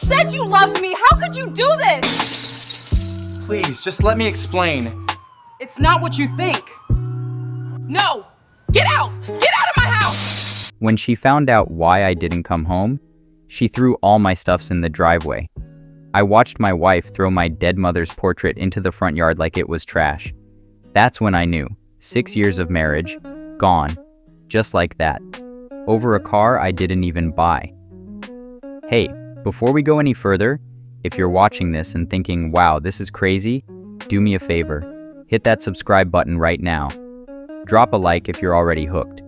said you loved me. How could you do this? Please, just let me explain. It's not what you think. No! Get out! Get out of my house! When she found out why I didn't come home, she threw all my stuffs in the driveway. I watched my wife throw my dead mother's portrait into the front yard like it was trash. That's when I knew. 6 years of marriage, gone. Just like that. Over a car I didn't even buy. Hey, before we go any further, if you're watching this and thinking, wow, this is crazy, do me a favor. Hit that subscribe button right now. Drop a like if you're already hooked.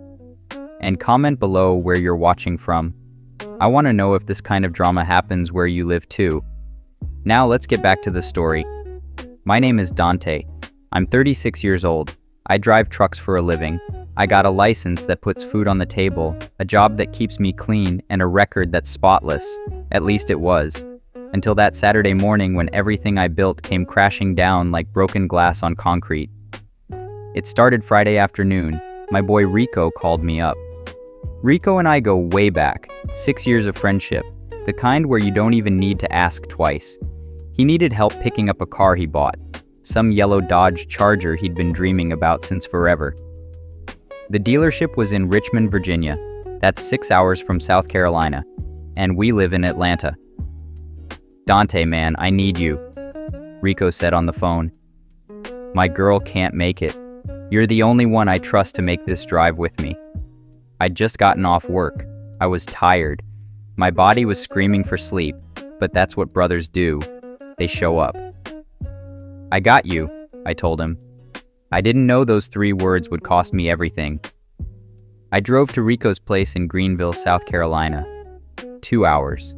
And comment below where you're watching from. I want to know if this kind of drama happens where you live too. Now let's get back to the story. My name is Dante. I'm 36 years old. I drive trucks for a living. I got a license that puts food on the table, a job that keeps me clean, and a record that's spotless. At least it was. Until that Saturday morning when everything I built came crashing down like broken glass on concrete. It started Friday afternoon. My boy Rico called me up. Rico and I go way back, 6 years of friendship, the kind where you don't even need to ask twice. He needed help picking up a car he bought, some yellow Dodge Charger he'd been dreaming about since forever. The dealership was in Richmond, Virginia. That's 6 hours from South Carolina, and we live in Atlanta. Dante, man, I need you, Rico said on the phone. My girl can't make it. You're the only one I trust to make this drive with me. I'd just gotten off work. I was tired. My body was screaming for sleep, but that's what brothers do. They show up. I got you, I told him. I didn't know those 3 words would cost me everything. I drove to Rico's place in Greenville, South Carolina. 2 hours.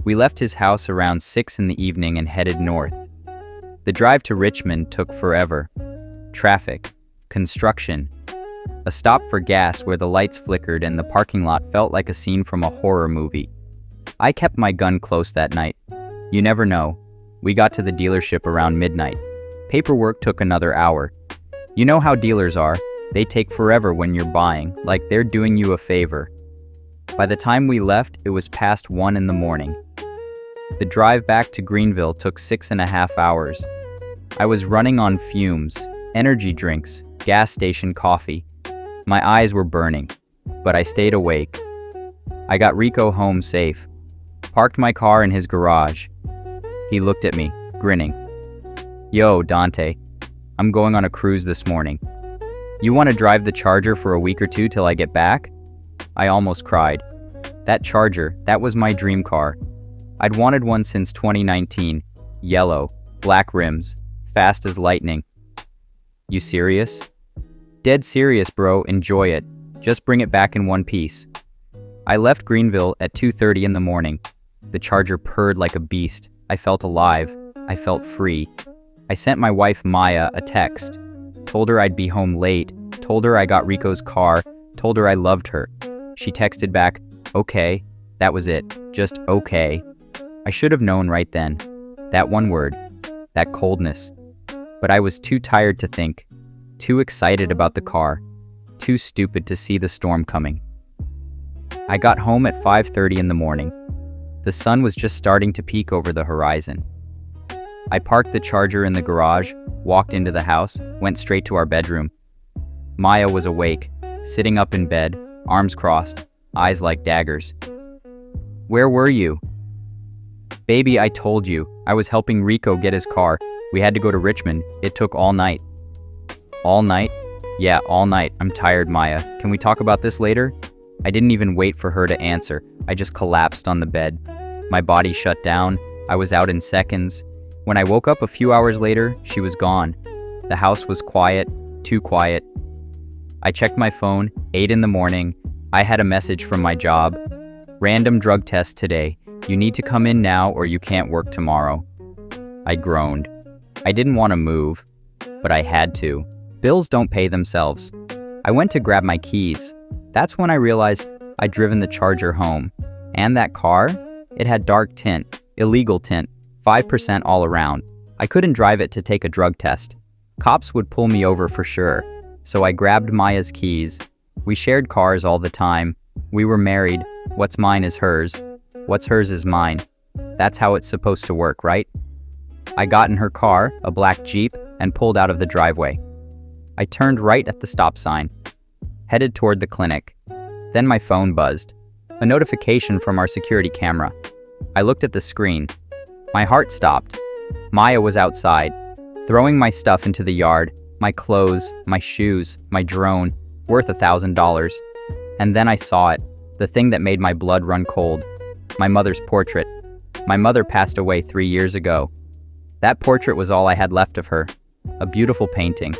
We left his house around 6 in the evening and headed north. The drive to Richmond took forever. Traffic, construction, a stop for gas where the lights flickered and the parking lot felt like a scene from a horror movie. I kept my gun close that night. You never know. We got to the dealership around midnight. Paperwork took another hour. You know how dealers are. They take forever when you're buying, like they're doing you a favor. By the time we left, it was past 1 in the morning. The drive back to Greenville took 6.5 hours. I was running on fumes, energy drinks, gas station coffee. My eyes were burning, but I stayed awake. I got Rico home safe, parked my car in his garage. He looked at me, grinning. Yo, Dante, I'm going on a cruise this morning. You want to drive the Charger for a week or two till I get back? I almost cried. That Charger, that was my dream car. I'd wanted one since 2019. Yellow, black rims, fast as lightning. You serious? Dead serious, bro. Enjoy it. Just bring it back in one piece. I left Greenville at 2:30 in the morning. The Charger purred like a beast. I felt alive. I felt free. I sent my wife Maya a text. Told her I'd be home late. Told her I got Rico's car. Told her I loved her. She texted back, okay. That was it. Just okay. I should have known right then. That one word. That coldness. But I was too tired to think. Too excited about the car. Too stupid to see the storm coming. I got home at 5:30 in the morning. The sun was just starting to peek over the horizon. I parked the Charger in the garage, walked into the house, went straight to our bedroom. Maya was awake, sitting up in bed, arms crossed, eyes like daggers. Where were you? Baby, I told you. I was helping Rico get his car. We had to go to Richmond. It took all night. All night? Yeah, all night. I'm tired, Maya. Can we talk about this later? I didn't even wait for her to answer. I just collapsed on the bed. My body shut down. I was out in seconds. When I woke up a few hours later, she was gone. The house was quiet, too quiet. I checked my phone, 8 in the morning. I had a message from my job. Random drug test today. You need to come in now or you can't work tomorrow. I groaned. I didn't want to move, but I had to. Bills don't pay themselves. I went to grab my keys. That's when I realized I'd driven the Charger home. And that car? It had dark tint, illegal tint, 5% all around. I couldn't drive it to take a drug test. Cops would pull me over for sure. So I grabbed Maya's keys. We shared cars all the time. We were married. What's mine is hers. What's hers is mine. That's how it's supposed to work, right? I got in her car, a black Jeep, and pulled out of the driveway. I turned right at the stop sign, headed toward the clinic. Then my phone buzzed. A notification from our security camera. I looked at the screen. My heart stopped. Maya was outside, throwing my stuff into the yard, my clothes, my shoes, my drone, worth $1,000. And then I saw it, the thing that made my blood run cold. My mother's portrait. My mother passed away 3 years ago. That portrait was all I had left of her. A beautiful painting.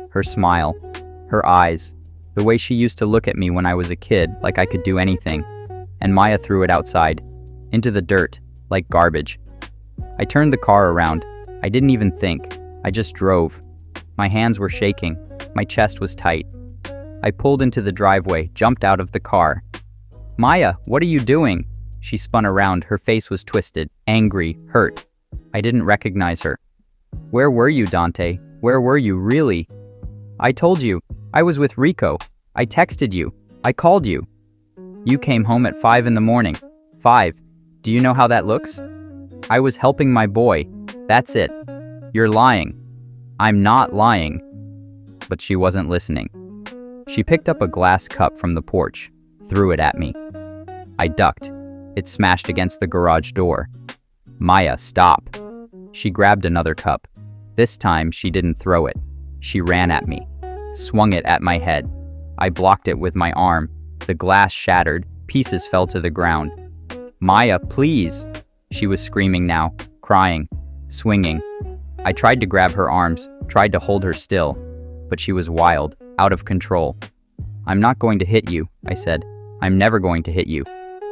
Her smile, her eyes, the way she used to look at me when I was a kid, like I could do anything. And Maya threw it outside, into the dirt, like garbage. I turned the car around. I didn't even think. I just drove. My hands were shaking. My chest was tight. I pulled into the driveway, jumped out of the car. "Maya, what are you doing?" She spun around. Her face was twisted, angry, hurt. I didn't recognize her. "Where were you, Dante? Where were you, really?" "I told you. I was with Rico. I texted you. I called you. You came home at 5 in the morning. 5. Do you know how that looks? I was helping my boy. That's it. You're lying." "I'm not lying." But she wasn't listening. She picked up a glass cup from the porch, threw it at me. I ducked. It smashed against the garage door. "Maya, stop." She grabbed another cup. This time, she didn't throw it. She ran at me, swung it at my head. I blocked it with my arm. The glass shattered. Pieces fell to the ground. "Maya, please." She was screaming now, crying, swinging. I tried to grab her arms, tried to hold her still, but she was wild, out of control. "I'm not going to hit you," I said. "I'm never going to hit you.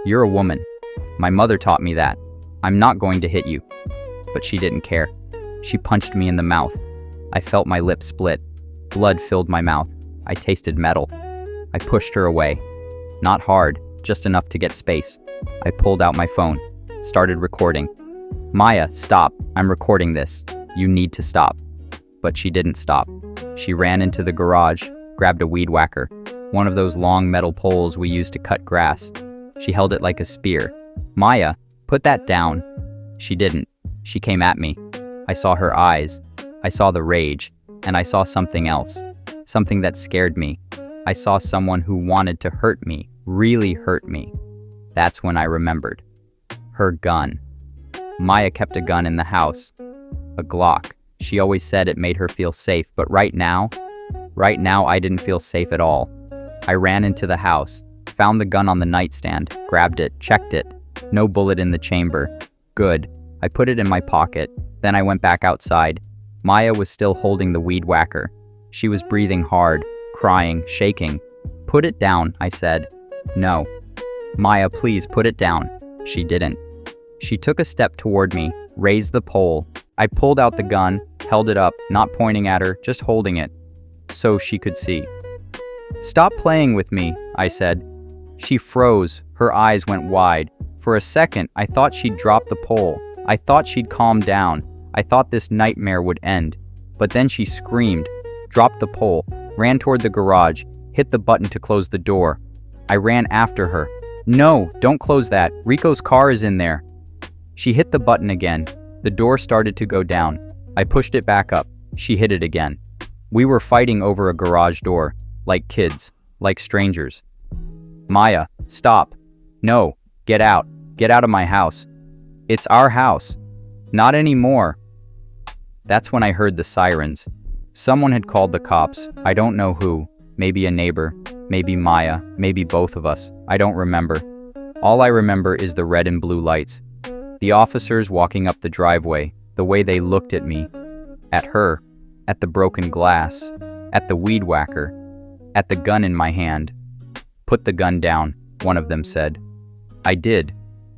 You're a woman. My mother taught me that. I'm not going to hit you." But she didn't care. She punched me in the mouth. I felt my lips split. Blood filled my mouth. I tasted metal. I pushed her away. Not hard, just enough to get space. I pulled out my phone, started recording. "Maya, stop. I'm recording this. You need to stop." But she didn't stop. She ran into the garage, grabbed a weed whacker, one of those long metal poles we use to cut grass. She held it like a spear. "Maya, put that down." She didn't. She came at me. I saw her eyes. I saw the rage. And I saw something else. Something that scared me. I saw someone who wanted to hurt me, really hurt me. That's when I remembered. Her gun. Maya kept a gun in the house. A Glock. She always said it made her feel safe, but right now I didn't feel safe at all. I ran into the house, found the gun on the nightstand, grabbed it, checked it. No bullet in the chamber. Good. I put it in my pocket. Then I went back outside. Maya was still holding the weed whacker. She was breathing hard, crying, shaking. "Put it down," I said. "No." "Maya, please put it down." She didn't. She took a step toward me, raised the pole. I pulled out the gun, held it up, not pointing at her, just holding it, so she could see. "Stop playing with me," I said. She froze. Her eyes went wide. For a second, I thought she'd drop the pole. I thought she'd calm down. I thought this nightmare would end. But then she screamed, dropped the pole, ran toward the garage, hit the button to close the door. I ran after her. "No, don't close that. Rico's car is in there." She hit the button again. The door started to go down. I pushed it back up. She hit it again. We were fighting over a garage door, like kids, like strangers. "Maya, stop. No, get out. Get out of my house. It's our house. Not anymore." That's when I heard the sirens. Someone had called the cops. I don't know who. Maybe a neighbor. Maybe Maya. Maybe both of us. I don't remember. All I remember is the red and blue lights. The officers walking up the driveway, the way they looked at me, at her, at the broken glass, at the weed whacker, at the gun in my hand. "Put the gun down," one of them said. I did.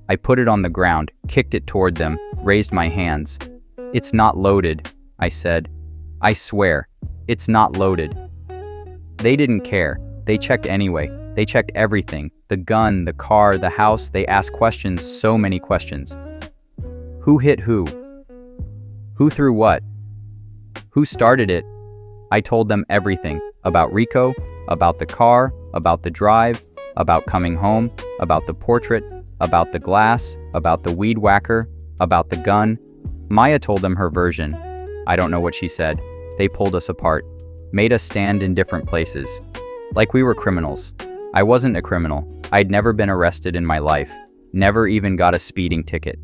I put it on the ground, kicked it toward them, raised my hands. "It's not loaded," I said. "I swear, it's not loaded." They didn't care. They checked anyway. They checked everything. The gun, the car, the house. They asked questions, so many questions. Who hit who? Who threw what? Who started it? I told them everything. About Rico, about the car, about the drive, about coming home, about the portrait. About the glass, about the weed whacker, about the gun. Maya told them her version. I don't know what she said. They pulled us apart, made us stand in different places. Like we were criminals. I wasn't a criminal. I'd never been arrested in my life. Never even got a speeding ticket.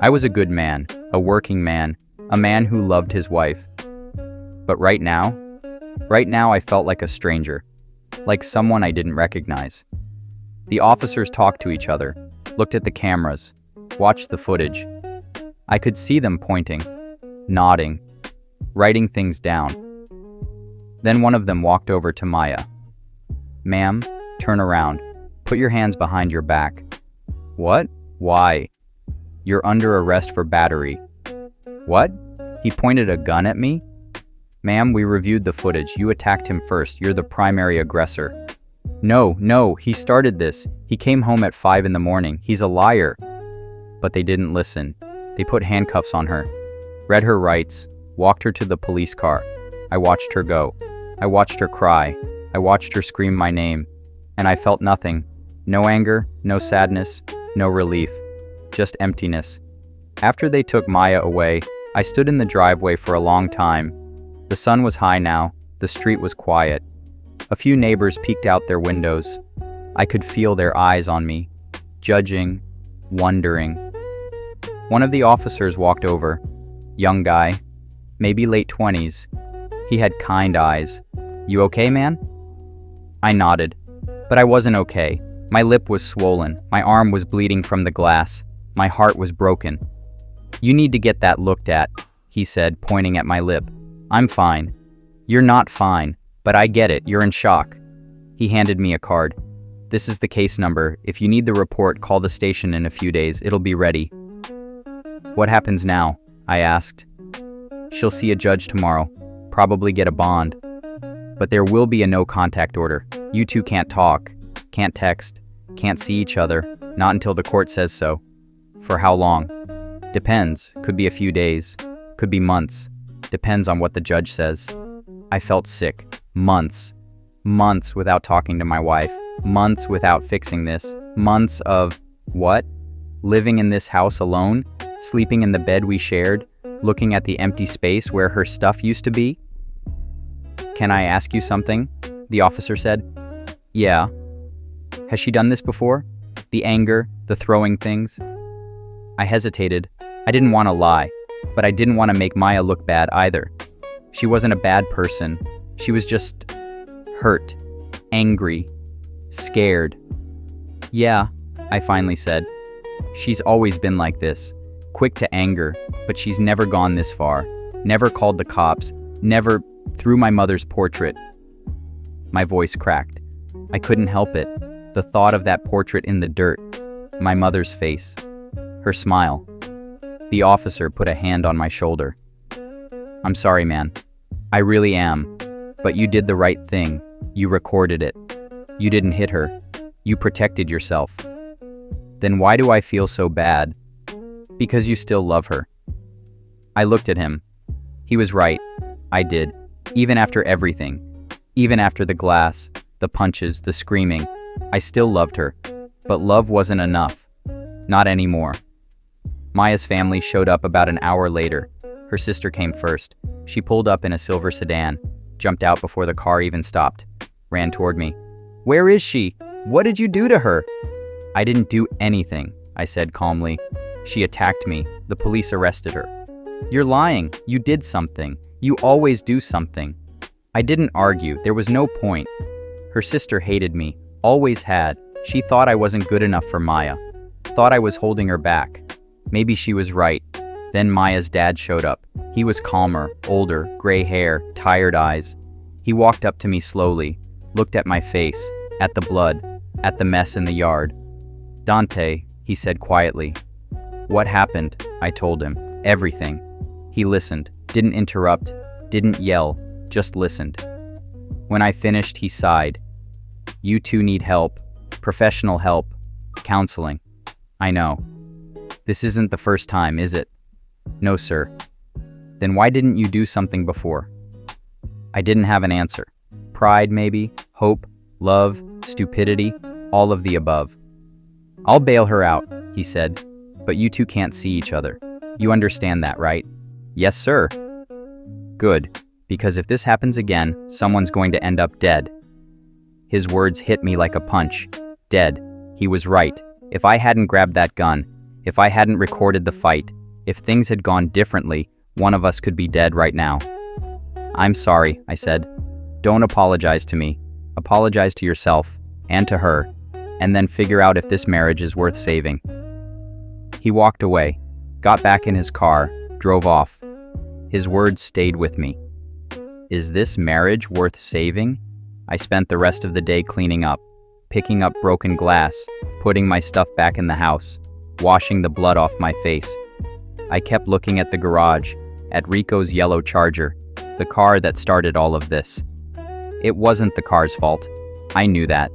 I was a good man, a working man, a man who loved his wife. But right now I felt like a stranger, like someone I didn't recognize. The officers talked to each other, looked at the cameras, watched the footage. I could see them pointing, nodding, writing things down. Then one of them walked over to Maya. "Ma'am, turn around. Put your hands behind your back." "What? Why?" "You're under arrest for battery." "What?" He pointed a gun at me. "Ma'am, we reviewed the footage. You attacked him first. You're the primary aggressor." No, he started this. He came home at 5 in the morning. He's a liar." But they didn't listen. They put handcuffs on her, read her rights, walked her to the police car. I watched her go. I watched her cry. I watched her scream my name. And I felt nothing. No anger, no sadness, no relief. Just emptiness. After they took Maya away, I stood in the driveway for a long time. The sun was high now. The street was quiet. A few neighbors peeked out their windows. I could feel their eyes on me, judging, wondering. One of the officers walked over. Young guy, maybe late 20s. He had kind eyes. "You okay, man?" I nodded, but I wasn't okay. My lip was swollen. My arm was bleeding from the glass. My heart was broken. "You need to get that looked at," he said, pointing at my lip. "I'm fine." "You're not fine, but I get it. You're in shock." He handed me a card. "This is the case number. If you need the report, call the station in a few days. It'll be ready." "What happens now?" I asked. "She'll see a judge tomorrow. Probably get a bond. But there will be a no-contact order. You two can't talk, can't text, can't see each other, not until the court says so." "For how long?" "Depends. Could be a few days. Could be months. Depends on what the judge says." I felt sick. Months. Months without talking to my wife. Months without fixing this. Months of what? Living in this house alone? Sleeping in the bed we shared? Looking at the empty space where her stuff used to be? "Can I ask you something?" the officer said. "Yeah." "Has she done this before? The anger, the throwing things?" I hesitated. I didn't want to lie, but I didn't want to make Maya look bad either. She wasn't a bad person. She was just hurt, angry, scared. "Yeah," I finally said. "She's always been like this, quick to anger, but she's never gone this far, never called the cops, never threw my mother's portrait." My voice cracked. I couldn't help it. The thought of that portrait in the dirt, my mother's face, her smile. The officer put a hand on my shoulder. "I'm sorry, man. I really am. But you did the right thing. You recorded it. You didn't hit her. You protected yourself." "Then why do I feel so bad?" "Because you still love her." I looked at him. He was right. I did. Even after everything. Even after the glass, the punches, the screaming. I still loved her. But love wasn't enough. Not anymore. Maya's family showed up about an hour later. Her sister came first. She pulled up in a silver sedan, jumped out before the car even stopped, ran toward me. "Where is she? What did you do to her?" "I didn't do anything," I said calmly. "She attacked me. The police arrested her." "You're lying. You did something. You always do something." I didn't argue. There was no point. Her sister hated me. Always had. She thought I wasn't good enough for Maya. Thought I was holding her back. Maybe she was right. Then Maya's dad showed up. He was calmer, older, gray hair, tired eyes. He walked up to me slowly, looked at my face, at the blood, at the mess in the yard. "Dante," he said quietly. "What happened?" I told him. Everything. He listened, didn't interrupt, didn't yell, just listened. When I finished, he sighed. "You two need help. Professional help. Counseling." "I know." "This isn't the first time, is it?" "No, sir." "Then why didn't you do something before?" I didn't have an answer. Pride, maybe, hope, love, stupidity, all of the above. I'll bail her out, he said, but you two can't see each other. You understand that, right? Yes, sir. Good, because if this happens again, someone's going to end up dead. His words hit me like a punch. Dead. He was right. If I hadn't grabbed that gun, if I hadn't recorded the fight, if things had gone differently, one of us could be dead right now. I'm sorry, I said. Don't apologize to me. Apologize to yourself, and to her, and then figure out if this marriage is worth saving. He walked away, got back in his car, drove off. His words stayed with me. Is this marriage worth saving? I spent the rest of the day cleaning up, picking up broken glass, putting my stuff back in the house, washing the blood off my face. I kept looking at the garage, at Rico's yellow Charger, the car that started all of this. It wasn't the car's fault. I knew that.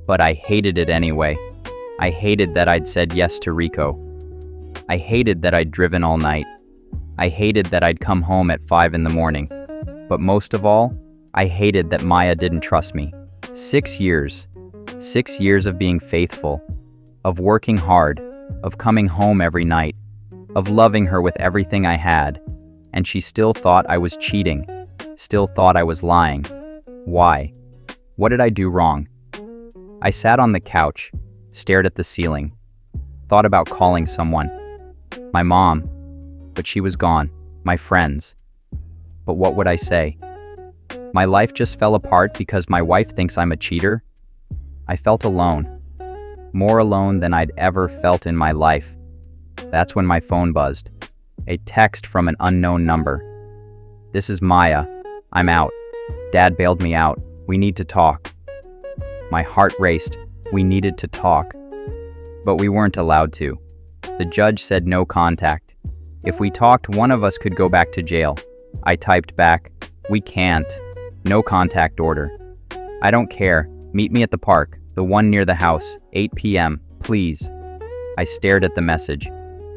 But I hated it anyway. I hated that I'd said yes to Rico. I hated that I'd driven all night. I hated that I'd come home at 5 in the morning. But most of all, I hated that Maya didn't trust me. 6 years. 6 years of being faithful, of working hard, of coming home every night, of loving her with everything I had, and she still thought I was cheating, still thought I was lying. Why? What did I do wrong? I sat on the couch, stared at the ceiling, thought about calling someone. My mom, but she was gone. My friends. But what would I say? My life just fell apart because my wife thinks I'm a cheater? I felt alone. More alone than I'd ever felt in my life. That's when my phone buzzed. A text from an unknown number. This is Maya. I'm out. Dad bailed me out. We need to talk. My heart raced. We needed to talk. But we weren't allowed to. The judge said no contact. If we talked, one of us could go back to jail. I typed back, we can't. No contact order. I don't care. Meet me at the park, the one near the house, 8 p.m., please. I stared at the message.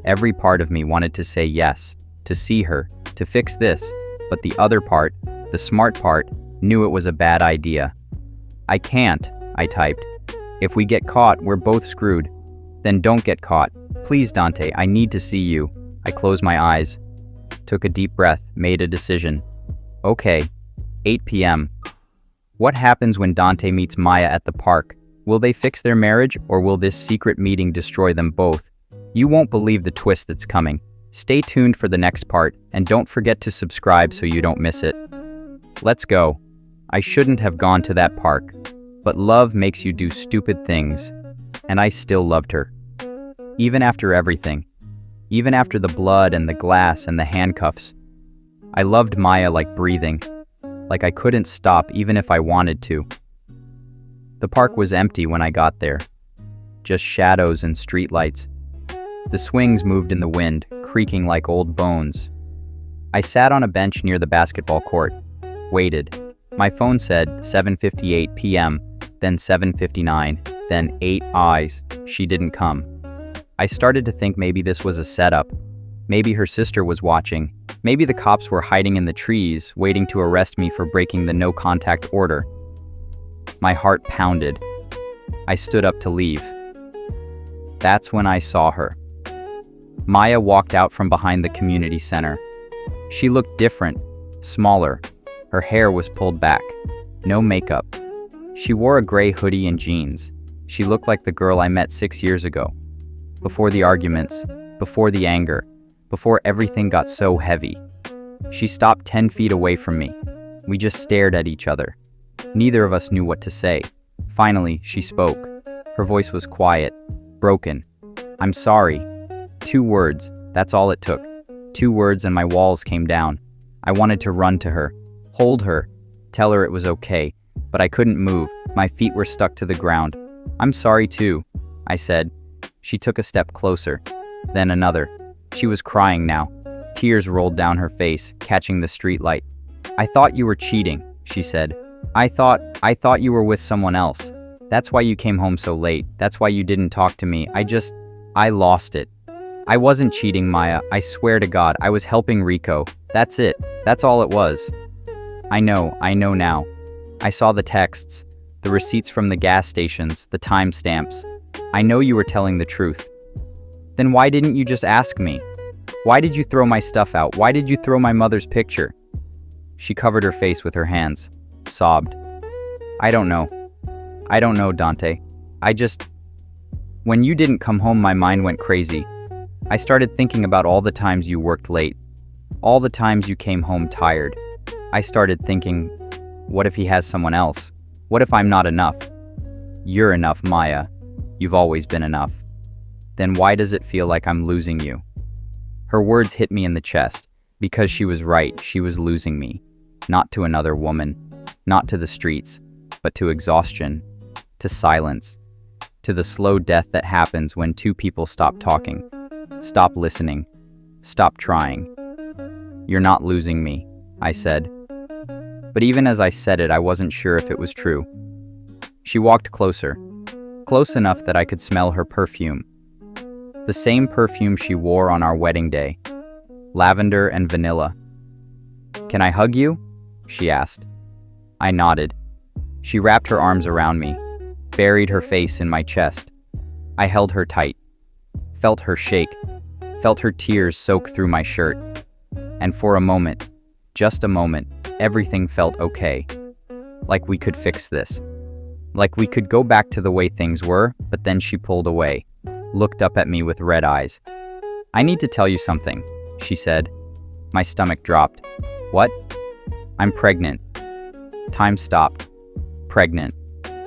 Every part of me wanted to say yes, to see her, to fix this, but the other part, the smart part, knew it was a bad idea. I can't, I typed. If we get caught, we're both screwed. Then don't get caught. Please, Dante, I need to see you. I closed my eyes, took a deep breath, made a decision. Okay, 8 p.m. What happens when Dante meets Maya at the park? Will they fix their marriage, or will this secret meeting destroy them both? You won't believe the twist that's coming. Stay tuned for the next part, and don't forget to subscribe so you don't miss it. Let's go. I shouldn't have gone to that park, but love makes you do stupid things, and I still loved her. Even after everything. Even after the blood and the glass and the handcuffs. I loved Maya like breathing, like I couldn't stop even if I wanted to. The park was empty when I got there. Just shadows and streetlights. The swings moved in the wind, creaking like old bones. I sat on a bench near the basketball court, waited. My phone said 7:58 p.m., then 7:59, then 8 eyes. She didn't come. I started to think maybe this was a setup. Maybe her sister was watching. Maybe the cops were hiding in the trees, waiting to arrest me for breaking the no-contact order. My heart pounded. I stood up to leave. That's when I saw her. Maya walked out from behind the community center. She looked different, smaller. Her hair was pulled back. No makeup. She wore a gray hoodie and jeans. She looked like the girl I met 6 years ago. Before the arguments, before the anger, before everything got so heavy. She stopped 10 feet away from me. We just stared at each other. Neither of us knew what to say. Finally, she spoke. Her voice was quiet, broken. I'm sorry. 2 words, that's all it took. 2 words and my walls came down. I wanted to run to her, hold her, tell her it was okay, but I couldn't move. My feet were stuck to the ground. I'm sorry too, I said. She took a step closer, then another. She was crying now. Tears rolled down her face, catching the streetlight. I thought you were cheating, she said. I thought you were with someone else. That's why you came home so late. That's why you didn't talk to me. I lost it. I wasn't cheating, Maya. I swear to God, I was helping Rico. That's it. That's all it was. I know now. I saw the texts, the receipts from the gas stations, the timestamps. I know you were telling the truth. Then why didn't you just ask me? Why did you throw my stuff out? Why did you throw my mother's picture? She covered her face with her hands, sobbed. I don't know. I don't know, Dante. When you didn't come home, my mind went crazy. I started thinking about all the times you worked late, all the times you came home tired. I started thinking, what if he has someone else? What if I'm not enough? You're enough, Maya. You've always been enough. Then why does it feel like I'm losing you? Her words hit me in the chest, because she was right, she was losing me. Not to another woman, not to the streets, but to exhaustion, to silence, to the slow death that happens when two people stop talking, stop listening, stop trying. You're not losing me, I said. But even as I said it, I wasn't sure if it was true. She walked closer, close enough that I could smell her perfume. The same perfume she wore on our wedding day, lavender and vanilla. Can I hug you? She asked. I nodded. She wrapped her arms around me, buried her face in my chest. I held her tight, felt her shake, felt her tears soak through my shirt. And for a moment, just a moment, everything felt okay. Like we could fix this. Like we could go back to the way things were, but then she pulled away, looked up at me with red eyes. I need to tell you something, she said. My stomach dropped. What? I'm pregnant. Time stopped. Pregnant.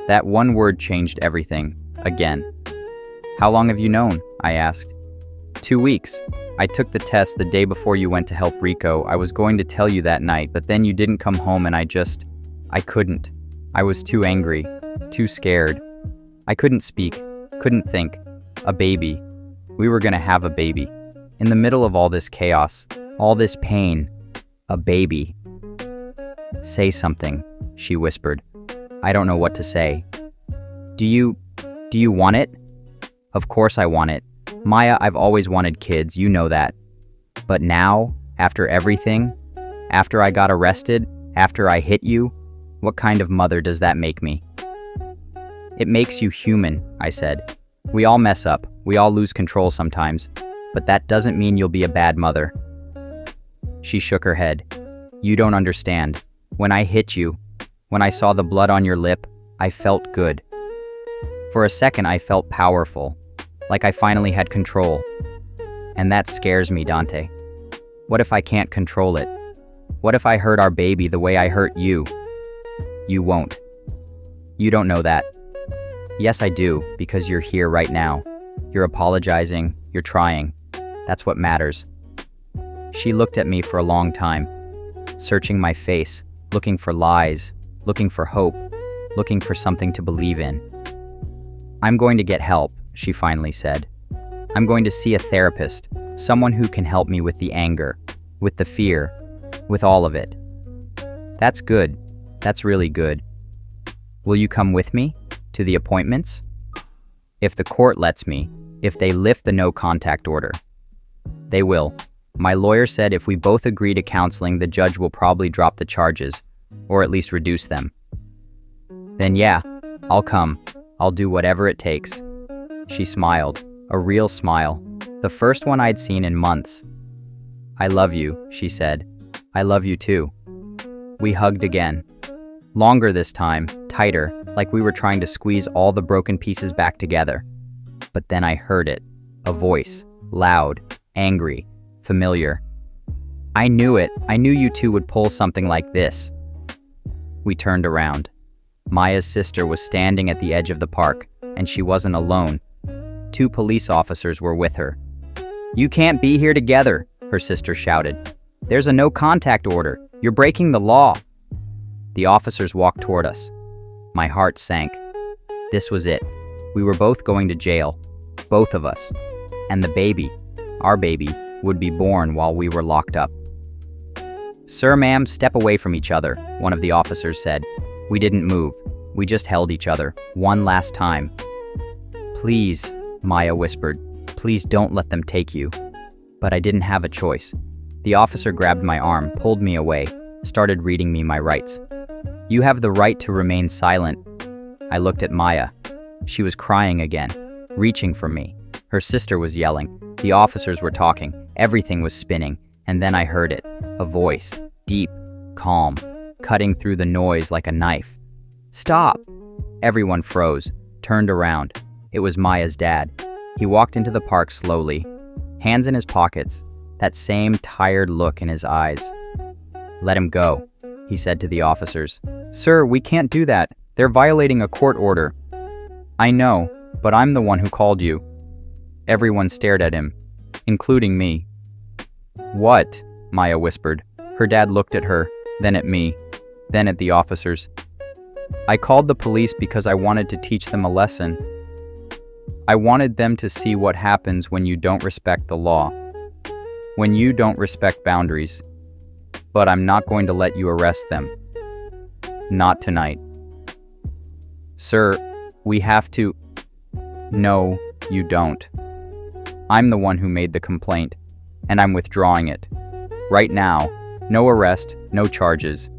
That one word changed everything, again. How long have you known? I asked. 2 weeks. I took the test the day before you went to help Rico. I was going to tell you that night, but then you didn't come home and I couldn't. I was too angry, too scared. I couldn't speak, couldn't think. A baby. We were gonna have a baby. In the middle of all this chaos, all this pain, a baby. Say something, she whispered. I don't know what to say. Do you want it? Of course I want it. Maya, I've always wanted kids, you know that. But now, after everything, after I got arrested, after I hit you, what kind of mother does that make me? It makes you human, I said. We all mess up, we all lose control sometimes, but that doesn't mean you'll be a bad mother. She shook her head. You don't understand. When I hit you, when I saw the blood on your lip, I felt good. For a second, I felt powerful, like I finally had control. And that scares me, Dante. What if I can't control it? What if I hurt our baby the way I hurt you? You won't. You don't know that. Yes, I do, because you're here right now. You're apologizing, you're trying. That's what matters. She looked at me for a long time, searching my face, looking for lies, looking for hope, looking for something to believe in. I'm going to get help, she finally said. I'm going to see a therapist, someone who can help me with the anger, with the fear, with all of it. That's good. That's really good. Will you come with me to the appointments? If the court lets me, if they lift the no contact order. They will. My lawyer said if we both agree to counseling, the judge will probably drop the charges, or at least reduce them. Then yeah, I'll come. I'll do whatever it takes. She smiled, a real smile, the first one I'd seen in months. I love you, she said. I love you too. We hugged again. Longer this time, tighter, like we were trying to squeeze all the broken pieces back together. But then I heard it, a voice, loud, angry, familiar. I knew it. I knew you two would pull something like this. We turned around. Maya's sister was standing at the edge of the park, and she wasn't alone. 2 police officers were with her. You can't be here together, her sister shouted. There's a no contact order. You're breaking the law. The officers walked toward us. My heart sank. This was it. We were both going to jail. Both of us. And the baby, our baby, would be born while we were locked up. Sir, ma'am, step away from each other, one of the officers said. We didn't move. We just held each other, one last time. Please, Maya whispered. Please don't let them take you. But I didn't have a choice. The officer grabbed my arm, pulled me away, started reading me my rights. You have the right to remain silent. I looked at Maya. She was crying again. reaching for me. Her sister was yelling. The officers were talking. Everything was spinning. And then I heard it. A voice. Deep, calm, cutting through the noise like a knife. "Stop!" Everyone froze, turned around. It was Maya's dad. He walked into the park slowly, hands in his pockets, that same tired look in his eyes. "Let him go," he said to the officers. "Sir, we can't do that. They're violating a court order." "I know, but I'm the one who called you." Everyone stared at him, including me. "What?" Maya whispered. Her dad looked at her, then at me, then at the officers. "I called the police because I wanted to teach them a lesson. I wanted them to see what happens when you don't respect the law, when you don't respect boundaries. But I'm not going to let you arrest them. Not tonight." "Sir, we have to..." "No, you don't. I'm the one who made the complaint, and I'm withdrawing it. Right now, no arrest, no charges.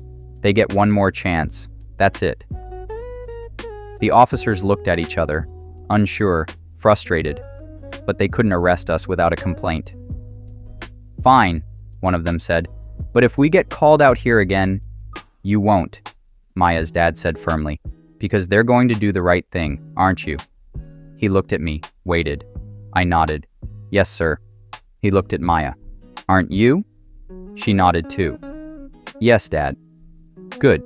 They get one more chance. That's it." The officers looked at each other, unsure, frustrated, but they couldn't arrest us without a complaint. "Fine," one of them said, "but if we get called out here again..." "You won't," Maya's dad said firmly, "because they're going to do the right thing, aren't you?" He looked at me, waited. I nodded. "Yes, sir." He looked at Maya. "Aren't you?" She nodded too. "Yes, Dad." "Good.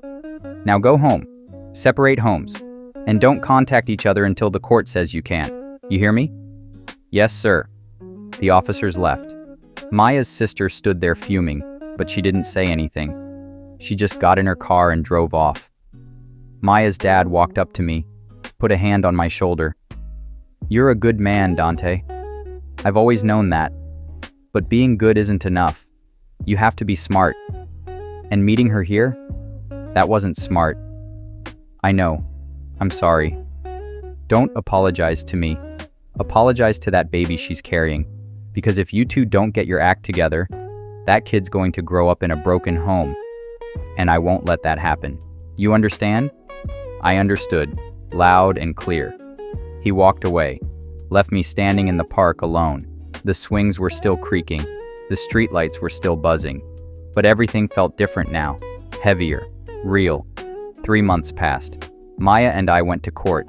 Now go home. Separate homes. And don't contact each other until the court says you can. You hear me?" "Yes, sir." The officers left. Maya's sister stood there fuming, but she didn't say anything. She just got in her car and drove off. Maya's dad walked up to me, put a hand on my shoulder. "You're a good man, Dante. I've always known that. But being good isn't enough. You have to be smart. And meeting her here? That wasn't smart. I know. I'm sorry. Don't apologize to me. Apologize to that baby she's carrying. Because if you two don't get your act together, that kid's going to grow up in a broken home. And I won't let that happen. You understand?" I understood, loud and clear. He walked away, left me standing in the park alone. The swings were still creaking. The streetlights were still buzzing. But everything felt different now. Heavier. Real. 3 months passed. Maya and I went to court.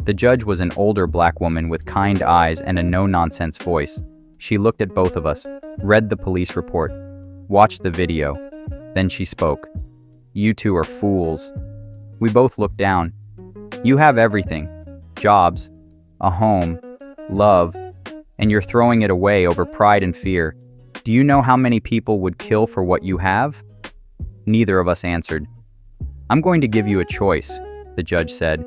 The judge was an older black woman with kind eyes and a no-nonsense voice. She looked at both of us, read the police report, watched the video. Then she spoke. "You two are fools." We both looked down. "You have everything. Jobs, a home, love, and you're throwing it away over pride and fear. Do you know how many people would kill for what you have?" Neither of us answered. "I'm going to give you a choice," the judge said.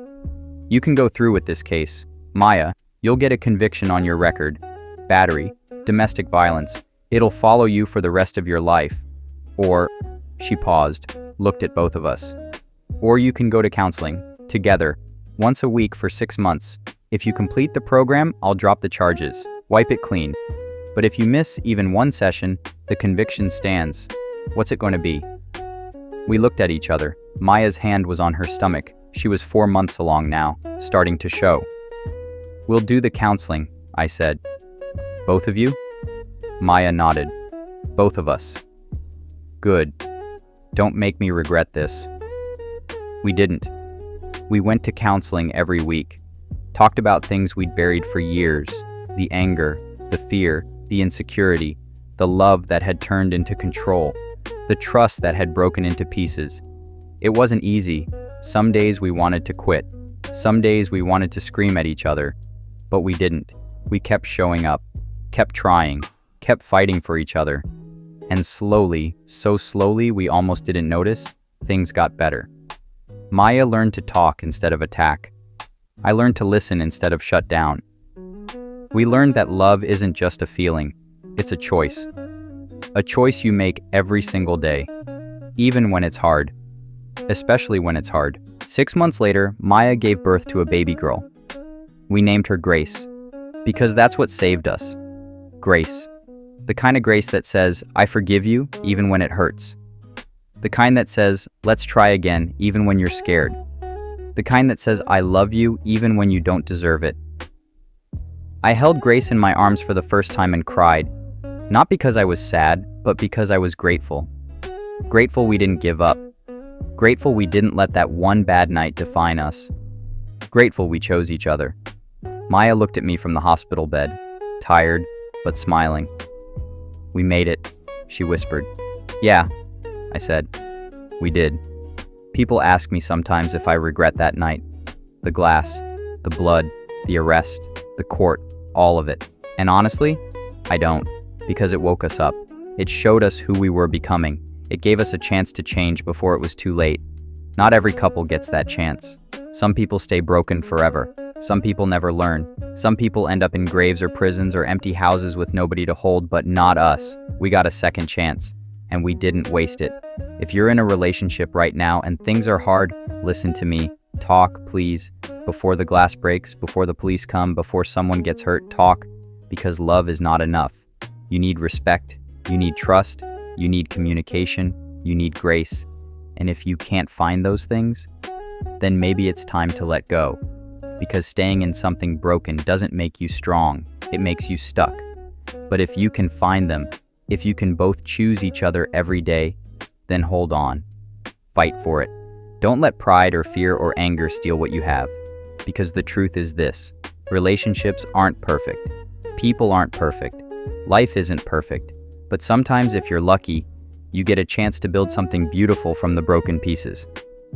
"You can go through with this case. Maya, you'll get a conviction on your record. Battery, domestic violence. It'll follow you for the rest of your life. Or," she paused, looked at both of us. "Or you can go to counseling, together, once a week for 6 months. If you complete the program, I'll drop the charges, wipe it clean. But if you miss even one session, the conviction stands. What's it going to be?" We looked at each other. Maya's hand was on her stomach. She was 4 months along now, starting to show. "We'll do the counseling," I said. "Both of you?" Maya nodded. "Both of us." "Good. Don't make me regret this." We didn't. We went to counseling every week. Talked about things we'd buried for years. The anger, the fear, the insecurity, the love that had turned into control, the trust that had broken into pieces. It wasn't easy. Some days we wanted to quit. Some days we wanted to scream at each other. But we didn't. We kept showing up, kept trying, kept fighting for each other. And slowly, so slowly we almost didn't notice, things got better. Maya learned to talk instead of attack. I learned to listen instead of shut down. We learned that love isn't just a feeling, it's a choice. A choice you make every single day, even when it's hard. Especially when it's hard. 6 months later, Maya gave birth to a baby girl. We named her Grace, because that's what saved us. Grace. The kind of grace that says, "I forgive you, even when it hurts." The kind that says, "Let's try again, even when you're scared." The kind that says, "I love you, even when you don't deserve it." I held Grace in my arms for the first time and cried. Not because I was sad, but because I was grateful. Grateful we didn't give up. Grateful we didn't let that one bad night define us. Grateful we chose each other. Maya looked at me from the hospital bed, tired, but smiling. "We made it," she whispered. "Yeah," I said. "We did." People ask me sometimes if I regret that night. The glass, the blood, the arrest, the court, all of it. And honestly, I don't, because it woke us up. It showed us who we were becoming. It gave us a chance to change before it was too late. Not every couple gets that chance. Some people stay broken forever. Some people never learn. Some people end up in graves or prisons or empty houses with nobody to hold, but not us. We got a second chance, and we didn't waste it. If you're in a relationship right now and things are hard, listen to me. Talk, please. Before the glass breaks, before the police come, before someone gets hurt, talk, because love is not enough. You need respect, you need trust, you need communication, you need grace. And if you can't find those things, then maybe it's time to let go. Because staying in something broken doesn't make you strong, it makes you stuck. But if you can find them, if you can both choose each other every day, then hold on. Fight for it. Don't let pride or fear or anger steal what you have. Because the truth is this: relationships aren't perfect. People aren't perfect. Life isn't perfect. But sometimes if you're lucky, you get a chance to build something beautiful from the broken pieces.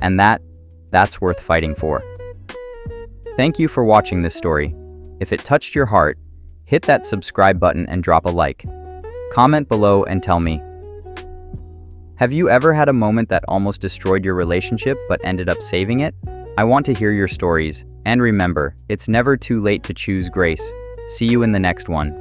And that's worth fighting for. Thank you for watching this story. If it touched your heart, hit that subscribe button and drop a like. Comment below and tell me, have you ever had a moment that almost destroyed your relationship but ended up saving it? I want to hear your stories. And remember, it's never too late to choose grace. See you in the next one.